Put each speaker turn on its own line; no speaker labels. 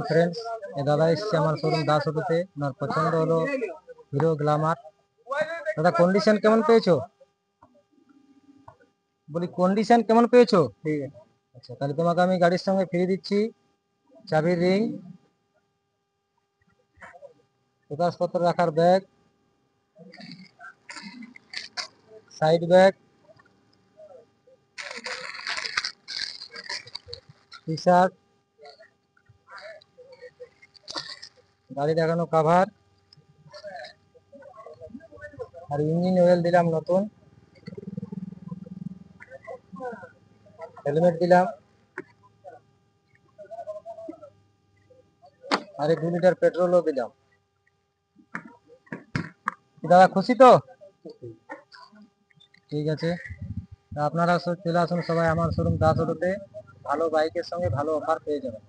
Friends, এ দাদা এসছে আমার শোরুম দাস অটোতে। ওনার পছন্দ হলো হিরো গ্ল্যামার। দাদা কন্ডিশন কেমন পেয়েছো? বলি কন্ডিশন কেমন পেয়েছো? ঠিক আছে, আচ্ছা তাহলে তোমাকে আমি গাড়ির সঙ্গে ফ্রি দিচ্ছি চাবির রিং, কাগজপত্র রাখার bag, side bag, T shirt, গাড়ি দেখানো কাভার, আর ইঞ্জিন অয়েল দিলাম নতুন, হেলমেট দিলাম, আর 2 লিটার পেট্রোলও দিলাম। দাদা খুশি তো? ঠিক আছে, তা আপনারা চলে আসুন সবাই আমার শোরুম দাস অটোতে। ভালো বাইকের সঙ্গে ভালো অফার পেয়ে যাবেন।